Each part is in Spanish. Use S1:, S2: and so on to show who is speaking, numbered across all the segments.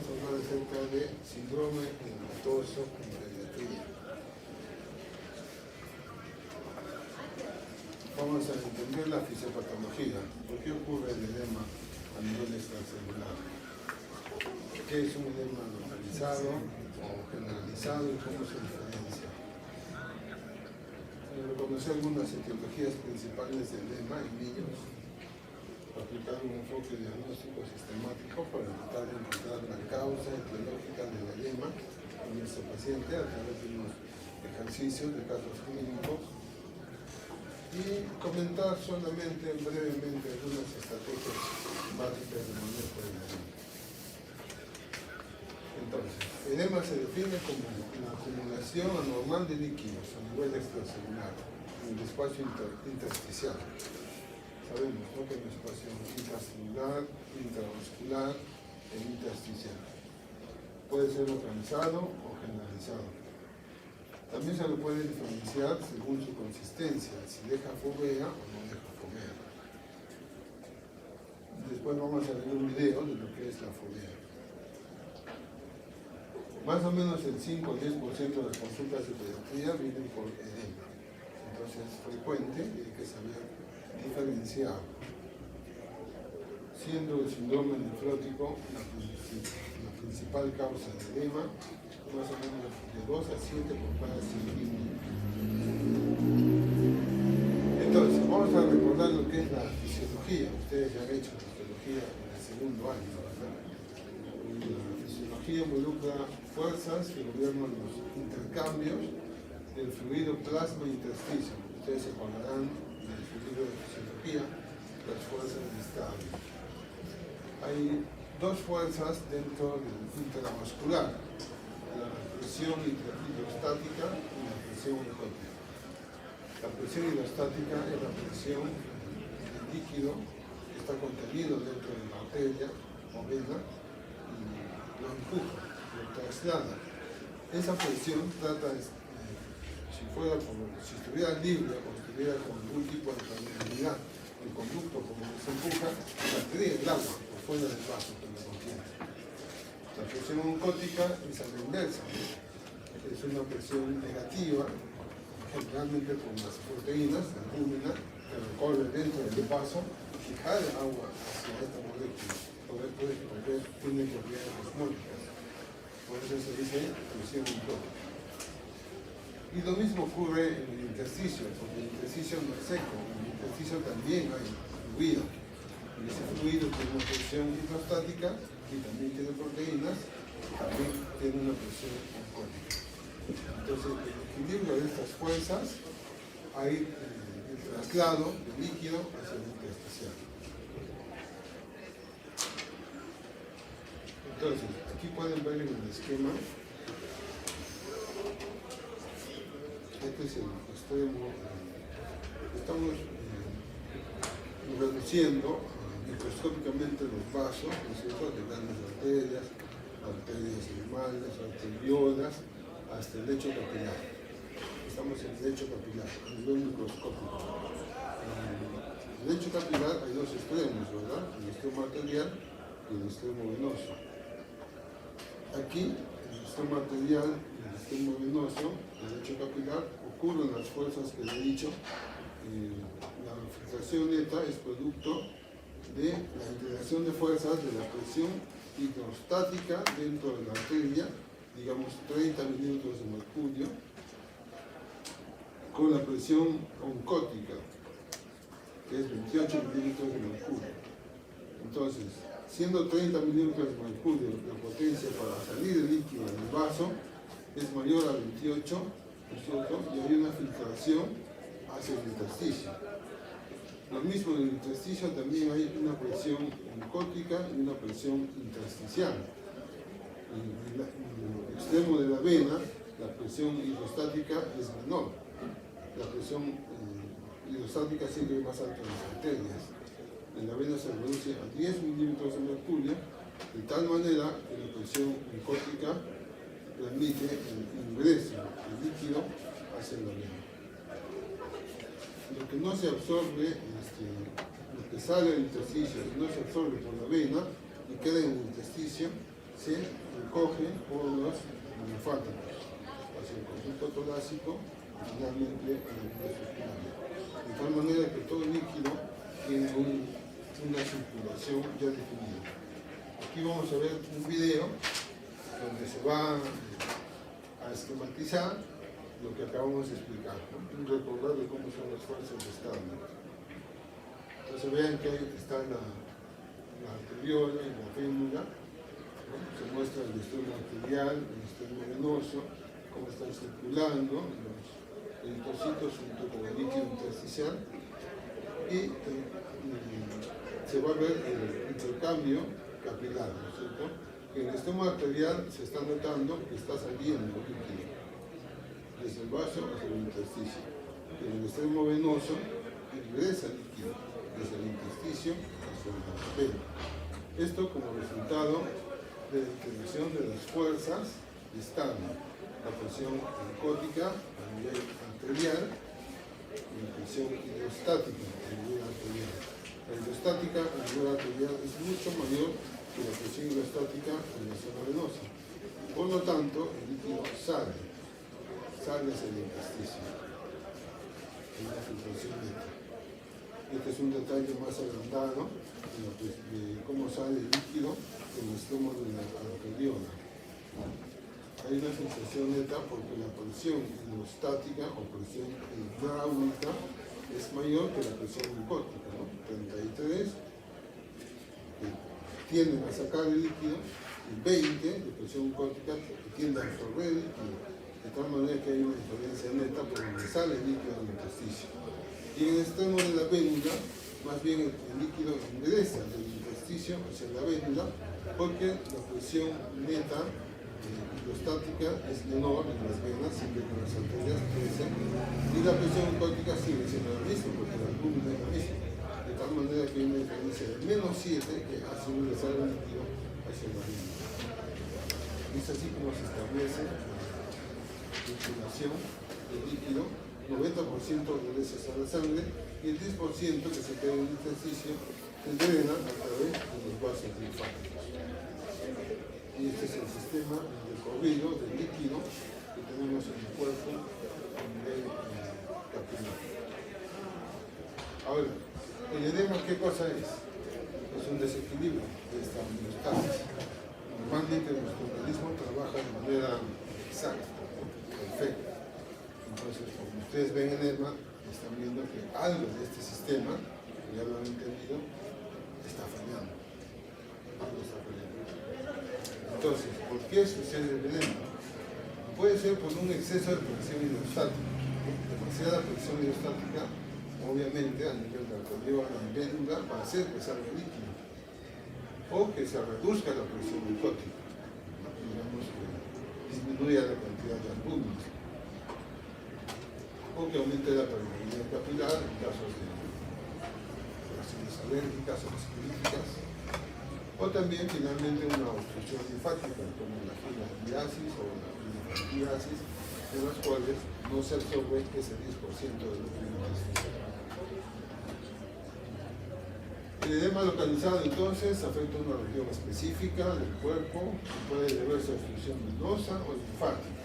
S1: vamos a hablar acerca de síndrome neumatoso en pediatría. Vamos a entender la fisiopatología. ¿Por qué ocurre el edema a nivel extracelular? ¿Qué es un edema localizado o generalizado y cómo se diferencia? Reconocer algunas etiologías principales del edema en niños, aplicar un enfoque diagnóstico sistemático para tratar de encontrar la causa etiológica del edema en nuestro paciente a través de unos ejercicios de casos clínicos y comentar solamente brevemente algunas estrategias básicas de manejo del edema. Entonces, edema se define como una acumulación anormal de líquidos a nivel extracelular en el espacio intersticial. Sabemos, ¿no?, que hay un espacio intracelular, intravascular e intersticial. Puede ser localizado o generalizado. También se lo puede diferenciar según su consistencia, si deja fovea o no deja fovea. Después vamos a ver un video de lo que es la fovea. Más o menos el 5 o 10% de las consultas de pediatría vienen por edema. Entonces es frecuente y hay que saber diferenciar. Siendo el síndrome nefrótico la principal causa de edema, más o menos de 2 a 7 por cada 100.000. Entonces, vamos a recordar lo que es la fisiología. Ustedes ya han hecho fisiología en el segundo año, ¿verdad? La fisiología involucra fuerzas que gobiernan los intercambios del fluido plasma-intersticio. Ustedes se acordarán del fluido de fisiología, las fuerzas de estado. Hay dos fuerzas dentro del intravascular, la presión hidrostática y la presión oncótica. La presión hidrostática es la presión del líquido que está contenido dentro de la arteria o vena y lo empuja, lo traslada. Esa presión trata de, si estuviera libre o estuviera con algún tipo de permeabilidad, el conducto como se empuja, saldría el agua por fuera del vaso que lo contiene. La presión oncótica es a la inversa, es una presión negativa, generalmente por las proteínas, la albúmina, que recorre dentro del vaso y jala agua hacia esta molécula, porque tiene propiedades osmóticas. Por eso se dice presión oncótica. Y lo mismo ocurre en el intersticio, porque el intersticio no es seco, en el intersticio también hay fluido. Y ese fluido tiene una presión hidrostática y también tiene proteínas, también tiene una presión oncótica. Entonces, el equilibrio de estas fuerzas, hay el traslado del líquido hacia el intersticial. Entonces, aquí pueden ver en el esquema, este es el extremo, estamos reduciendo microscópicamente los vasos, ¿no es cierto?, de grandes arterias normales, arteriolas, hasta el lecho capilar. Estamos en el lecho capilar, a nivel microscópico. En el lecho capilar hay dos extremos, ¿verdad?, el extremo arterial y el extremo venoso. Aquí, el extremo arterial y el extremo venoso, el lecho capilar, ocurren las fuerzas que le he dicho. La filtración neta es producto de la integración de fuerzas de la presión hidrostática dentro de la arteria, digamos 30 milímetros de mercurio, con la presión oncótica, que es 28 milímetros de mercurio. Entonces, siendo 30 milímetros de mercurio la potencia para salir el líquido del vaso, es mayor a 28, ¿no es cierto?, y hay una filtración hacia el intersticio. Lo mismo en el intersticio también hay una presión oncótica y una presión intersticial. En el extremo de la vena, la presión hidrostática es menor. La presión hidrostática siempre es más alta en las arterias. En la vena se reduce a 10 milímetros de mercurio, de tal manera que la presión oncótica permite el ingreso del líquido hacia la vena. Lo que no se absorbe, lo que sale del intersticio y no se absorbe por la vena y queda en el intersticio, se recoge por los linfáticos hacia el conducto torácico y finalmente a la vía circularia. De tal manera que todo líquido tiene una circulación ya definida. Aquí vamos a ver un video donde se va a esquematizar lo que acabamos de explicar, ¿no? Un recordar de cómo son las fuerzas de Stalin. Entonces vean que ahí está la arteriola y la fémura, ¿no? Se muestra el extremo arterial, el extremo venoso, cómo están circulando los eritrocitos junto con el líquido intersticial y se va a ver el intercambio capilar, ¿no es cierto? En el extremo arterial se está notando que está saliendo líquido desde el vaso hacia el intersticio. En el extremo venoso ingresa líquido desde el intersticio hacia la vena. Esto como resultado de la interacción de las fuerzas de Stalin, la presión glicótica a nivel arterial y la presión hidrostática a nivel arterial. La hidrostática a nivel arterial es mucho mayor que la presión hidrostática en la zona venosa. Por lo tanto, el líquido sale hacia el intersticio. Es una filtración neta. Este es un detalle más agrandado de cómo sale el líquido en el extremo de la arteriola. Hay una sensación neta porque la presión hidrostática o presión hidráulica es mayor que la presión glicótica, ¿no? 33 que tienden a sacar el líquido y 20 de presión glicótica que tienden a absorber el líquido. De tal manera que hay una diferencia neta por donde sale el líquido del intersticio. Y en el extremo de la vénula, más bien el líquido ingresa del intersticio hacia la vénula porque la presión neta hidrostática es menor en las venas, siempre que las arterias crecen, y la presión glicótica sigue siendo la misma porque la alúmina es la misma. De tal manera que hay una diferencia de -7 que hace ingresar el líquido hacia la vénula. Es así como se establece circulación del líquido, 90% regresa a la sangre y el 10% que se queda en el intersticio se drena a través de los vasos linfáticos. Y este es el sistema de recorrido del líquido que tenemos en el cuerpo a nivel capilar. Ahora, el edema, ¿qué cosa es? Es un desequilibrio de esta homeostasis. Normalmente nuestro organismo trabaja de manera exacta, perfecta. Entonces, como ustedes ven en EMA, están viendo que algo de este sistema, ya lo han entendido, está fallando. Algo está fallando. Entonces, ¿por qué sucede el edema? Puede ser por un exceso de presión hidrostática. Demasiada presión hidrostática, obviamente, a nivel de arteriola y vénula, va a hacer que salga líquido. O que se reduzca la presión glicótica. Digamos que disminuya la cantidad de albúminos. O que aumente la permeabilidad capilar en casos de reacciones alérgicas o vasculíticas. O también, finalmente, una obstrucción linfática, como la gilangiasis o la linfangiasis, en las cuales no se absorbe ese 10% de los nutrientes. El edema localizado, entonces, afecta una región específica del cuerpo y puede deberse a obstrucción venosa o linfática.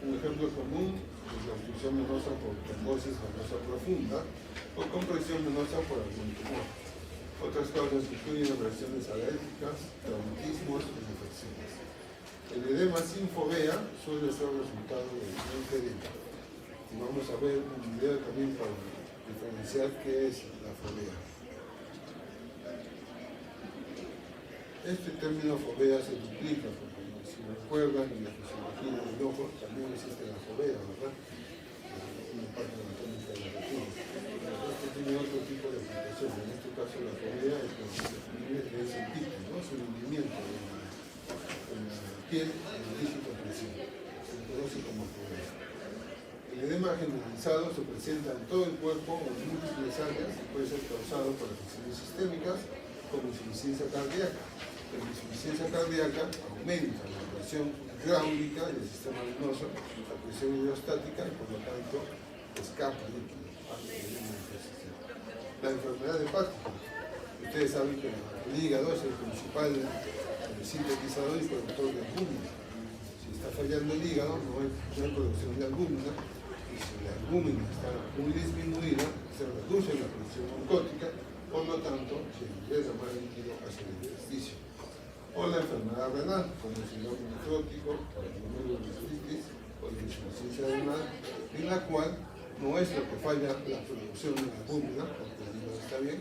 S1: Un ejemplo común es la obstrucción venosa por trombosis venosa profunda o compresión venosa por algún tumor. Otras causas incluyen reacciones alérgicas, traumatismos y infecciones. El edema sin fovea suele ser resultado de edema. Y vamos a ver un video también para diferenciar qué es la fovea. Este término fovea se duplica porque, si recuerdan, en la fisiología del ojo también existe la fovea, ¿verdad? Una parte anatómica de la retina. Este tiene otro tipo de aplicación. En este caso, la fovea es lo que se define que es el pico, ¿no? Es un hundimiento de la piel en el dígito de presión. Se conoce como fovea. El edema generalizado se presenta en todo el cuerpo o en múltiples áreas y puede ser causado por afecciones sistémicas como insuficiencia cardíaca. La insuficiencia cardíaca aumenta la presión hidráulica del sistema venoso, la presión hidrostática y por lo tanto escapa líquido. La enfermedad hepática. Ustedes saben que el hígado es el principal sintetizador y productor de albúmina. Si está fallando el hígado, no hay producción de albúmina, y si la albúmina está muy disminuida, se reduce la producción oncótica, por lo tanto, se ingresa más líquido hacia el intersticio. O la enfermedad renal, como el síndrome nefrótico, o la glomerulonefritis, o la insuficiencia renal, en la cual no es lo que falla la producción de la albúmina, porque el hígado está bien,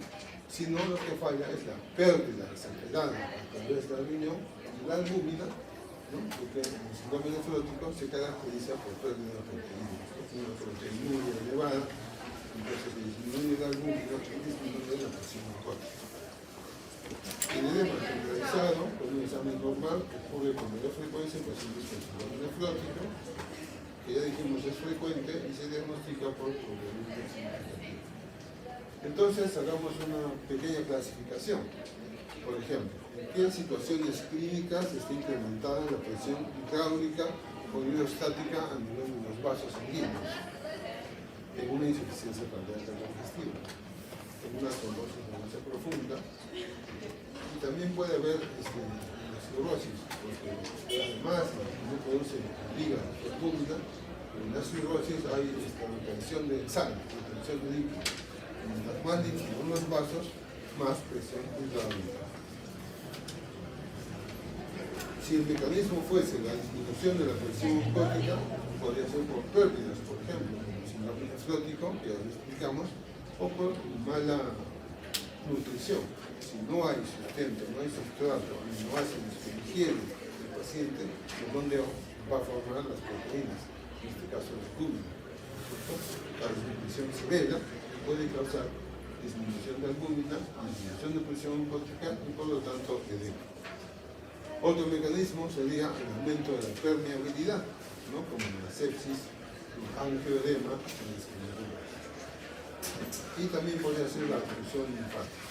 S1: sino lo que falla es la pérdida exagerada a través del riñón de la albúmina, ¿no? Porque el síndrome nefrótico se caracteriza por pérdida de proteínas, una proteína elevada, entonces se disminuye la albúmina y disminuye la presión oncótica. El edema generalizado, con un examen normal, ocurre con mayor frecuencia en pacientes con síndrome nefrótico, que ya dijimos es frecuente y se diagnostica por probabilidad significativa. Entonces hagamos una pequeña clasificación. Por ejemplo, ¿en qué situaciones clínicas está incrementada la presión hidráulica o hidrostática a nivel de los vasos sanguíneos? En una insuficiencia cardíaca congestiva, en una trombosis venosa profunda, y también puede haber la cirrosis, porque además no produce el hígado o albúmina, pero en la cirrosis hay retención de sal, retención de líquido. Mientras más líquido en los vasos, más presión hidráulica. Si el mecanismo fuese la disminución de la presión oncótica, podría ser por pérdidas, por ejemplo, como el síndrome nefrótico, que ya lo explicamos, o por mala nutrición. Si no hay sustento, no hay sustrato, aminoácidos que digiere el paciente, es donde va a formar las proteínas, en este caso la albúmina. La desnutrición severa puede causar disminución de albúmina, disminución de presión oncótica y por lo tanto edema. Otro mecanismo sería el aumento de la permeabilidad, ¿no? Como la sepsis, el angioedema y la esclerosis. Y también podría ser la oclusión linfática,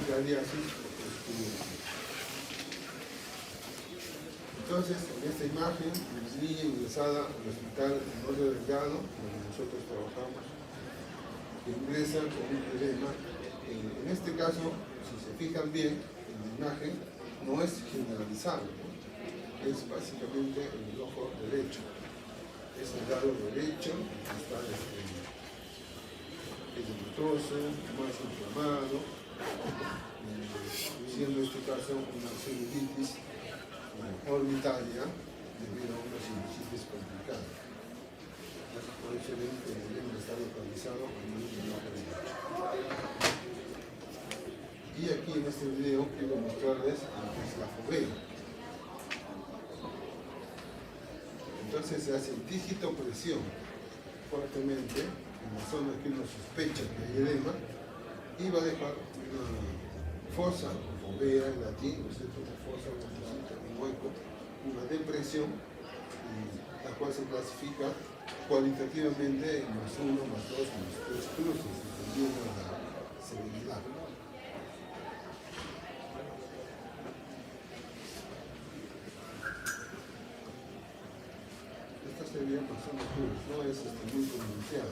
S1: cardiasis o esclerosis. Entonces, en esta imagen, una niña ingresada al hospital Norte Delgado, donde nosotros trabajamos, que ingresa con un edema. En este caso, si se fijan bien en la imagen, no es generalizado, ¿no? Es básicamente en el ojo derecho. Es el lado derecho, está edematoso, más inflamado, siendo en este caso una celulitis orbitaria debido a una sinusitis complicada. Por eso ven que el edema está localizado en el ojo derecho. Y aquí en este video quiero mostrarles lo que es la fovea. Entonces se hace dígito-presión fuertemente en la zona que uno sospecha que hay edema y va a dejar una fosa, fovea en latín, ¿no es cierto? Una fosa, una fosita, un hueco, una depresión, la cual se clasifica cualitativamente en +1, +2, +3 cruces, dependiendo de la severidad. Serían personas duras, no es muy pronunciado.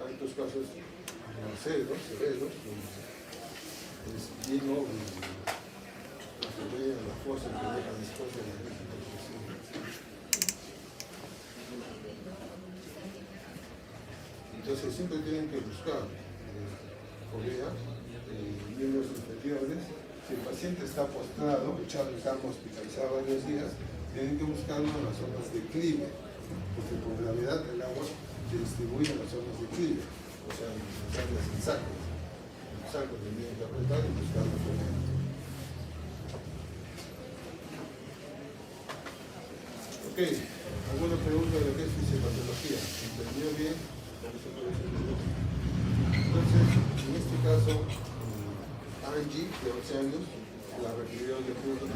S1: Hay estos casos severos, donde es bien obvio la fovea, la fosa que deja después de la digitopresión. Entonces siempre tienen que buscar fovea, miembros inferiores. Si el paciente está postrado, echado en cama, hospitalizado varios días, tienen que buscarlo en las zonas de declive, porque por gravedad el agua se distribuye en las zonas de declive, o sea, en las áreas en sacos. En los sacos tienen que apretar y buscar la fovea. Ok, ¿alguna pregunta de lo que es fisiopatología? ¿Entendió bien? Entonces, en este caso, Angie, de 11 años, la refirió de Puno,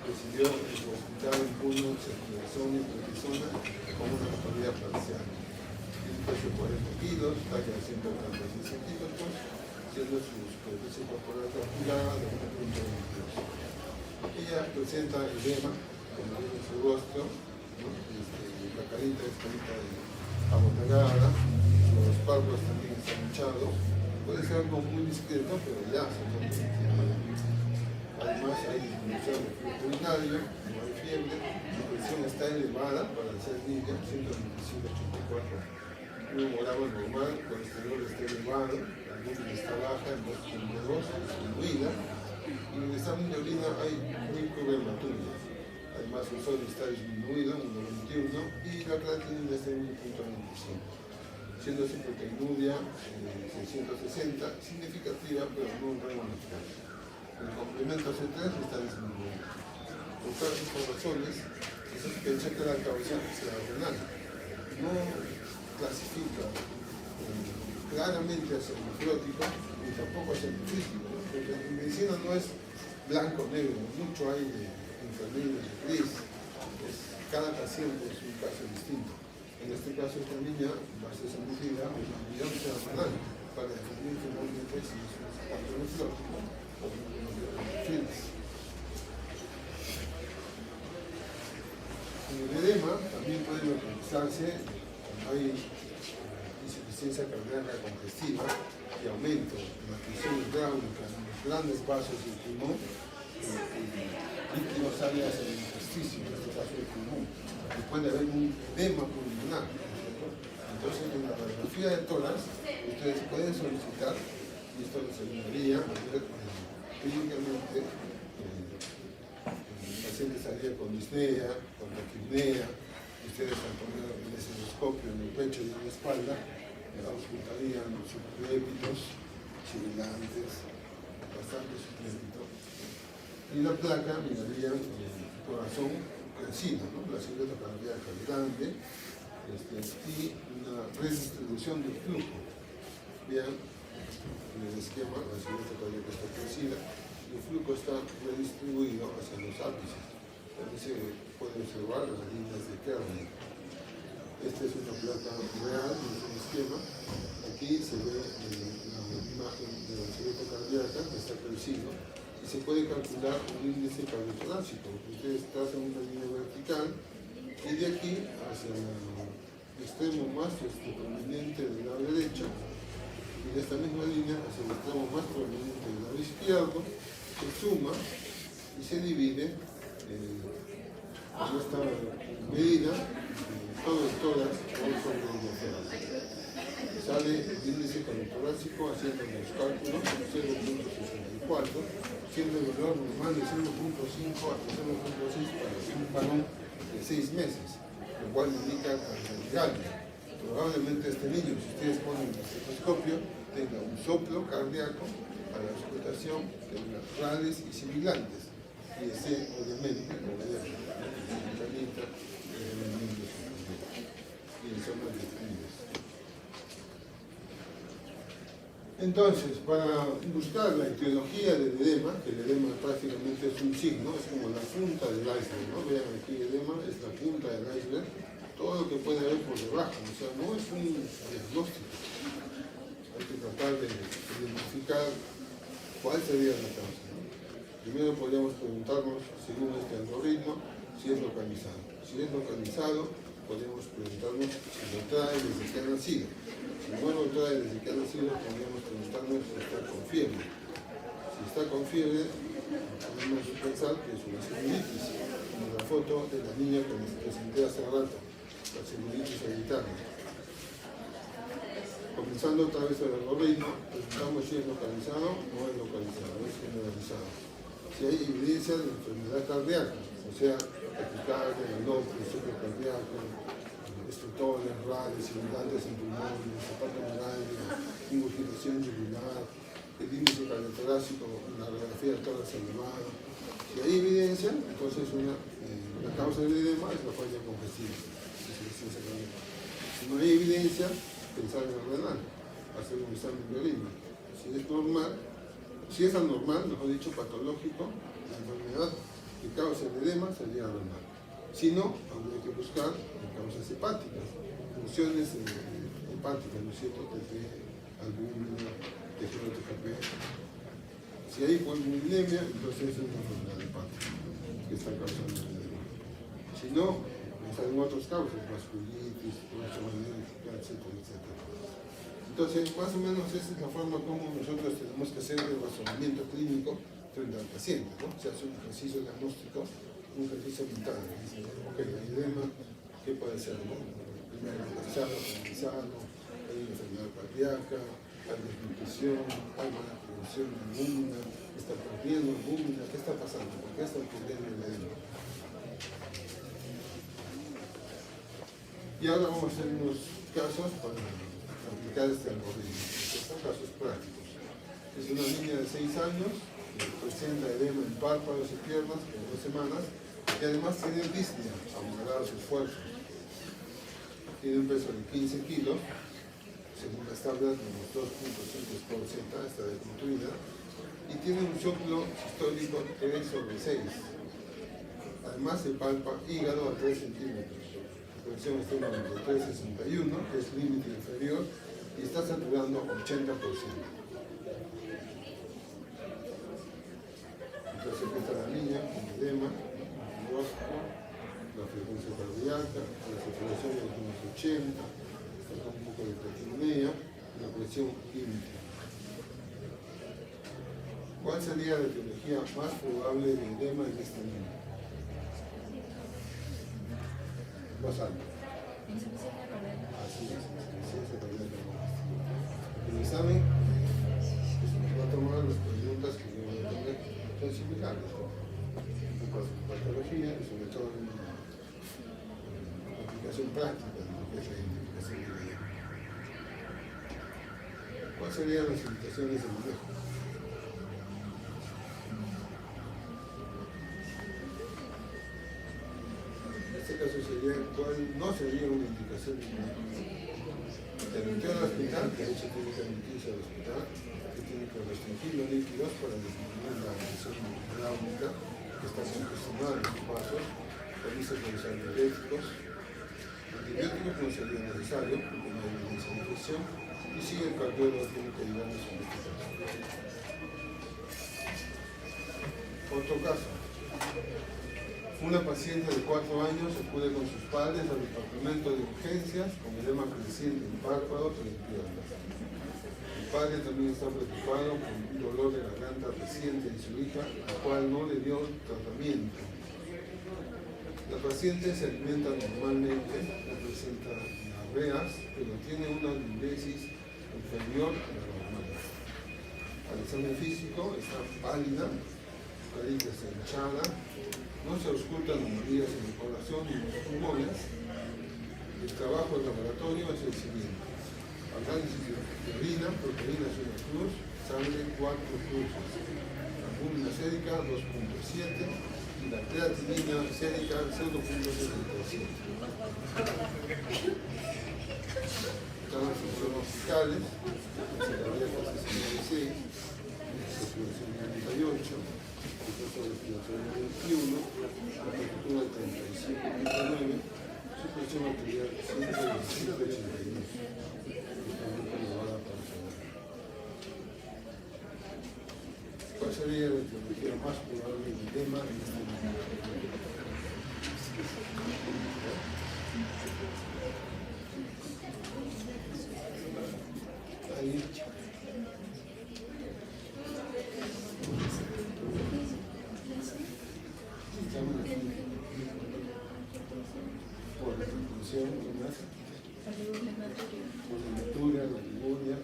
S1: recibió en su hospital en Puno, circulación y prednisona con una capacidad parcial. Tiene peso de 40 kilos, talla de 136 centímetros, siendo su superficie corporal calculada de 1.22. Ella presenta edema, como en su rostro, ¿no? La carita es carita abonagada, los párpados también están hinchados. Puede ser algo muy discreto, pero ya se convierte. Además hay disminución del flujo urinario, no hay fiebre, la presión está elevada para ser niña, 125/84 milogramos normal, el colesterol está elevado, la glucosa está baja, el 2,2 disminuida, y en el examen de orina hay microhematuria. Además el sodio está disminuido, 1,21, y la creatinina está en 1,25. Siendo su proteinuria 660, significativa pero no revolucionaria. El complemento C3 está disminuyendo. Por todas estas razones, se sospecha que la causa sea renal. No clasifica claramente hacia el nefrótico ni tampoco hacia el nefrítico, porque en medicina no es blanco o negro, mucho hay de enfermedades de gris. Cada paciente es un caso distinto. En este caso, esta niña va a ser sometida a una biopsia renal para definir finalmente si es un pacto nefrótico o un nefritis. En el edema también puede localizarse cuando hay insuficiencia cardíaca congestiva y aumento en la presión hidráulica en los grandes vasos del pulmón y líquidos áreas en el intersticio, en este caso del pulmón. Y puede haber un edema pulmonar. Entonces, en la radiografía de tórax, ustedes pueden solicitar, y esto les ayudaría a ver clínicamente el paciente estaría con disnea, con taquipnea, ustedes al poner el estetoscopio en el pecho y en la espalda, auscultarían subcrépitos, sibilantes, bastante subcrépito. Y la placa mirarían el corazón crecido, ¿no? La silueta cardíaca grande, y una redistribución del flujo. Vean en el esquema, la silueta cardíaca está crecida y el flujo está redistribuido hacia los ápices. También se puede observar las líneas de Kerner. Esta es una placa real, es un esquema. Aquí se ve la imagen de la silueta cardíaca que está crecido y se puede calcular un índice cardiotorácico. Ustedes trazan una línea vertical y de aquí hacia el extremo más prominente del lado derecho y de esta misma línea hacia el extremo más prominente del lado izquierdo se suma y se divide en esta medida todo el tórax por sobre el diafragma. Sale el índice cardiotorácico haciendo los cálculos 0,64, siendo el valor normal de 0,5 hasta 0,6 para un varón de 6 meses, lo cual indica calidad. Probablemente este niño, si ustedes ponen el estetoscopio, tenga un soplo cardíaco para la auscultación, tenga rales y sibilantes, y ese obviamente obedece la canita y el zonas definidas. Entonces, para buscar la etiología del edema, que el edema prácticamente es un signo, es como la punta del iceberg, ¿no? Vean aquí, el edema es la punta del iceberg, todo lo que puede haber por debajo, o sea, no es un diagnóstico. Hay que tratar de identificar cuál sería la causa, ¿no? Primero podríamos preguntarnos, según este algoritmo, si es localizado. Si es localizado, podríamos preguntarnos si lo trae desde que ha nacido. Si no lo trae desde que ha nacido, podríamos preguntarnos si está con fiebre. Si está con fiebre, podemos pensar que es una celulitis, como la foto de la niña que les presenté hace rato, la celulitis hereditaria. Comenzando otra vez el algoritmo, preguntamos si es localizado o no es localizado, es generalizado. Si hay evidencia de enfermedad cardíaca, o sea, taquicardia, galope, ciclo cardíaco, estructores, rales, sibilantes en pulmones, hepatomegalia, ingurgitación yugular, el índice cardiotorácico, la radiografía del tórax elevado. Si hay evidencia, entonces la causa del edema es la falla congestiva. Si no hay evidencia, pensar en el renal, hacer un examen de orina. Si es normal, si es anormal, mejor dicho, patológico, la enfermedad que causa el edema sería renal. Si no, habría que buscar causas hepáticas, funciones hepáticas, ¿no es cierto?, desde albúmina, tejido TGP. Si hay polinemia, entonces es una enfermedad hepática que está causando el edema. Si no, pensar en otras causas, vasculitis, electromagnética, etcétera, etcétera. Entonces, más o menos esa es la forma como nosotros tenemos que hacer el razonamiento clínico frente al paciente, ¿no? Se hace un ejercicio diagnóstico, un ejercicio mental. Dice, ok, hay edema, ¿qué puede ser? ¿No? Primero, paralizado, hay enfermedad cardíaca, hay desnutrición, hay mala producción de albúmina, está perdiendo albúmina, ¿qué está pasando? ¿Por qué está perdiendo el edema? Y ahora vamos a hacer unos casos para aplicar este algoritmo. Son casos prácticos. Es una niña de 6 años que presenta edema en párpados y piernas por 2 semanas y además tiene disnea, aumentar sus esfuerzos. Tiene un peso de 15 kilos, según las tablas de los 2.5 por Z, está desnutrida, y tiene un soplo sistólico 3/6. Además se palpa hígado a 3 centímetros. La presión está en 93/61, que es límite inferior, y está saturando 80%. Entonces aquí está la niña con edema, la frecuencia cardíaca, la saturación de unos 80, está un poco de taquicardia, la presión límite. ¿Cuál sería la etiología más probable de edema en esta niña? Más alto. Así es, insuficiencia cardíaca. El examen nos va a tomar las preguntas que yo voy a tener, son similares, ¿no? Un poco de patología y sobre todo una aplicación práctica de lo que es la identificación de edema. ¿Cuáles serían las indicaciones de manejo? En este caso sería, ¿cuál no sería una indicación de manejo? Se admitió al hospital, que de hecho tiene que admitirse al hospital, que tiene que restringir los líquidos para disminuir la presión hidráulica, que está congestionada en los vasos, realiza con los antibióticos. Antibióticos no sería necesario, porque no hay evidencia de infección, y si el cardiólogo tiene que ayudarnos en este caso. Otro caso. Una paciente de 4 años acude con sus padres al departamento de urgencias con edema creciente en párpados y en piernas. El padre también está preocupado por un dolor de garganta reciente en su hija, la cual no le dio tratamiento. La paciente se alimenta normalmente, no presenta diarreas, pero tiene una diuresis inferior a la normal. Al examen físico está pálida, carita está hinchada, no se auscultan anomalías en el corazón ni en los pulmones. El trabajo del laboratorio es el siguiente: análisis de orina, proteínas 1 cruz, sangre 4 cruces, albúmina sérica 2.7 y la creatinina sérica 0.77. Están las funciones fiscales, la cardíaca 66, la 98. El peso respiratorio 21, la temperatura 35.9, su presión arterial 125/82. ¿Cuál sería la etiología más probable del edema en este momento? Ahí. Por la hipertensión, por la altura, la liguria.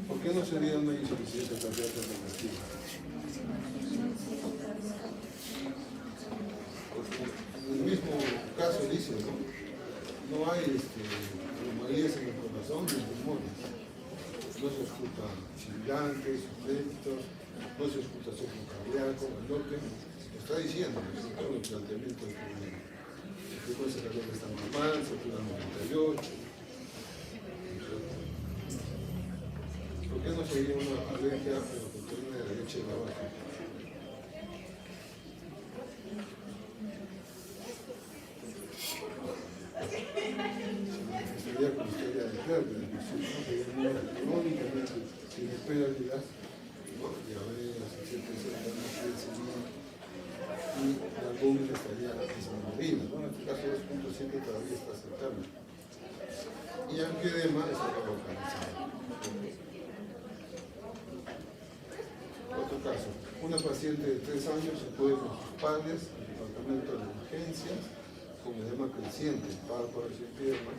S1: ¿Por qué no sería una insuficiencia cardíaca relativa? En el mismo caso dice, no hay anomalías en el corazón ni en los pulmones. No se escuchan sibilantes, suplentes, no se escucha soplo cardíaco, lo que está diciendo, todo el planteamiento del problema. La frecuencia cardíaca está normal, satura 98. ¿Por qué no sería una alergia a la proteína de la leche de la vaca? Sería con historia de pérdidas, crónicamente tiene pérdidas, diabetes, etcétera, y la albúmina estaría disminuida, ¿no? En este caso 2.7 todavía está aceptable. Y angioedema está localizado. Otro caso, una paciente de 3 años acude con sus padres al departamento de urgencias con edema creciente, párpados y piernas.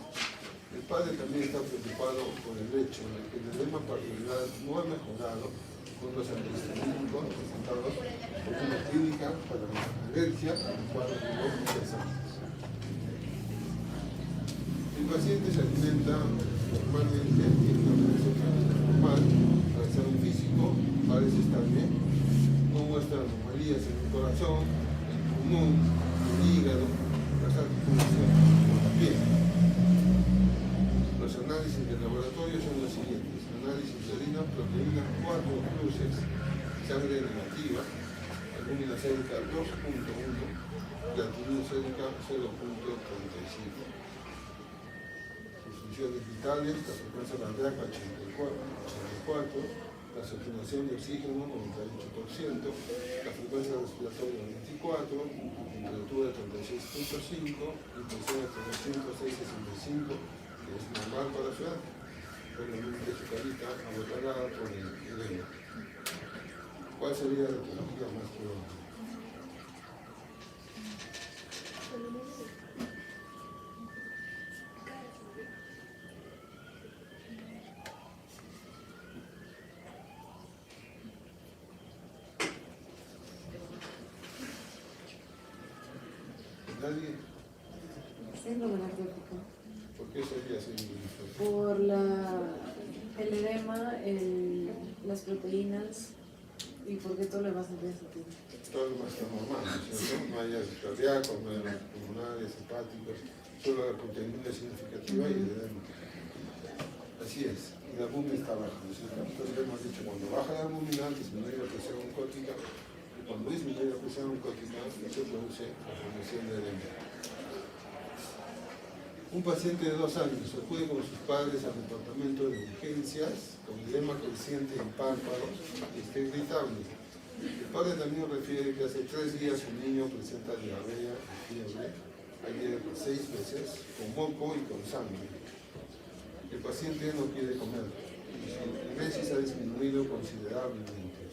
S1: El padre también está preocupado por el hecho de que el edema parietal no ha mejorado con los antihistamínicos presentados por una clínica para la alergia a la cual duró 3 años. El paciente se alimenta normalmente, tiene una presión normal, al examen físico parece estar bien, no muestra anomalías en el corazón, el pulmón, el hígado, las articulaciones o la piel. Los análisis del laboratorio son los siguientes: análisis de orina, proteína 4 cruces, sangre negativa, albúmina sérica 2.1, creatinina sérica 0.35. Sus funciones vitales: la frecuencia cardíaca 84, la saturación de oxígeno 98%, la frecuencia respiratoria 24, temperatura 36.5, presión de 306/65, que es normal para su edad. Obviamente su carita abotarada por el edema. ¿Cuál sería la etiología más probable? ¿Nadie?
S2: Síndrome narcótico.
S1: ¿Por qué sería síndrome narcótico?
S2: Por el edema, las proteínas y porque todo lo demás no tiene sentido.
S1: Todo lo más está normal, ¿no es cierto? No hay cardíacos, no hay pulmonares, hepáticos, solo la proteína es significativa y el edema. Así es, y la albúmina está baja, ¿no es cierto? Entonces hemos dicho, cuando baja la albúmina, disminuye la presión oncótica, y cuando disminuye la presión oncótica, se produce la formación de edema. Un paciente de 2 años acude con sus padres al departamento de urgencias con edema creciente en párpados y está irritable. El padre también refiere que hace 3 días su niño presenta diarrea y fiebre, ayer 6 veces, con moco y con sangre. El paciente no quiere comer y su emesis ha disminuido considerablemente.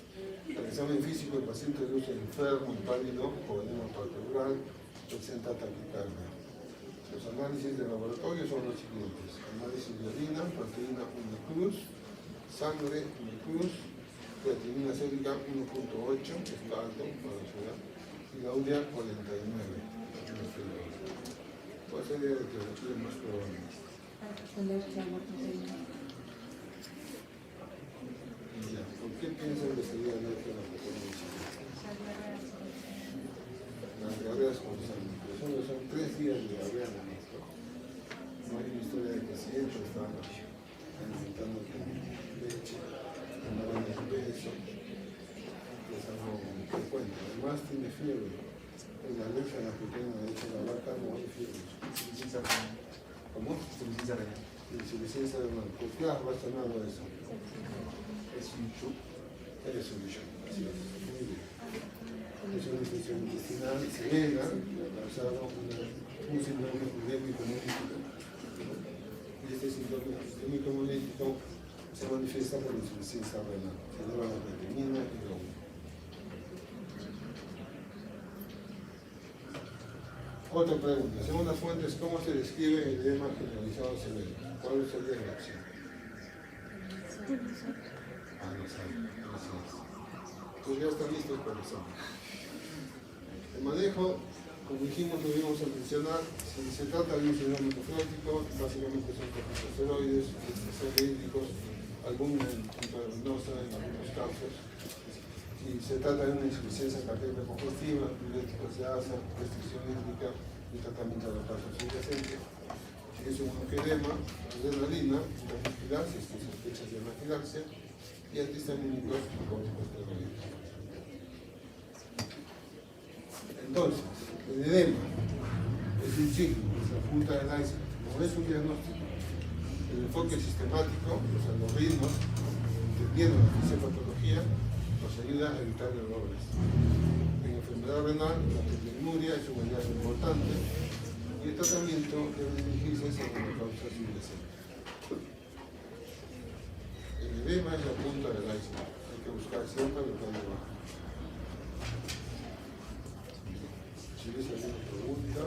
S1: Al examen físico, el paciente luce enfermo y pálido por edema palpebral, presenta taquicardia. Los análisis de laboratorio son los siguientes: análisis de orina, proteína 1 cruz, sangre 1 cruz, creatinina sérica 1.8, que está alto para la ciudad, y la urea 49. ¿Cuál sería la etiología más probable?
S2: Alergia a la proteína.
S1: Ya, ¿por qué piensan que sería alergia a la proteína? Las diarreas con sangre. Solo son 3 días de diarrea de nuestro. No hay una historia de que siempre está alimentando con leche, tomando el peso, que es algo frecuente. Además tiene fiebre. En la alergia a la proteína de leche de la vaca no hay fiebre. ¿Cómo? Insuficiencia renal. ¿Por qué has razonado eso? Es un shock. Es un shock. Así es. Muy bien. Es una infección intestinal severa, que ha causado un síndrome epidémico hemolítico. Y este síndrome epidémico hemolítico se manifiesta por insuficiencia renal. Se debe a la creatinina y la urea. Otra pregunta. Según las fuentes, ¿cómo se describe el edema generalizado severo? ¿Cuál sería la opción? No sabe. Así es. Pues ya están listos para el examen. El manejo, como dijimos, debemos mencionar, si se trata de un síndrome nefrótico, básicamente son corticosteroides, hídricos, albúmina intravenosa en algunos casos. Si se trata de una insuficiencia cardíaca congestiva, diuréticos de asa, restricción hídrica y tratamiento de la plaza subyacente. Si es un angioedema, adrenalina, antifilaxia, si sospechas de anafilaxia, y antihistamínicos y corticosteroides. Entonces, el edema es un signo, es la punta del iceberg, no es un diagnóstico. El enfoque sistemático, los algoritmos, entendiendo la fisiopatología, nos ayuda a evitar errores. En enfermedad renal, la proteinuria es un hallazgo importante y el tratamiento debe dirigirse según la causa subyacente. El edema es la punta del iceberg. Hay que que buscar siempre lo que hay abajo. Si ves alguna pregunta.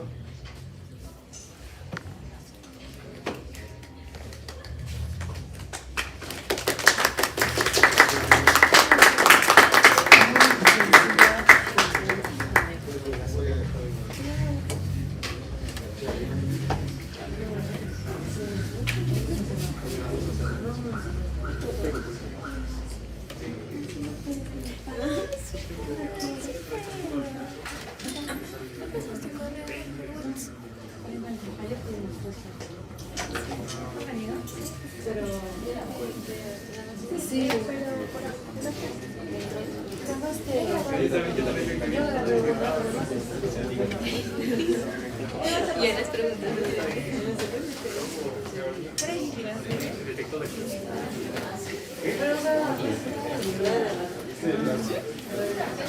S2: Sí, y en las preguntas.
S1: Sí, gracias.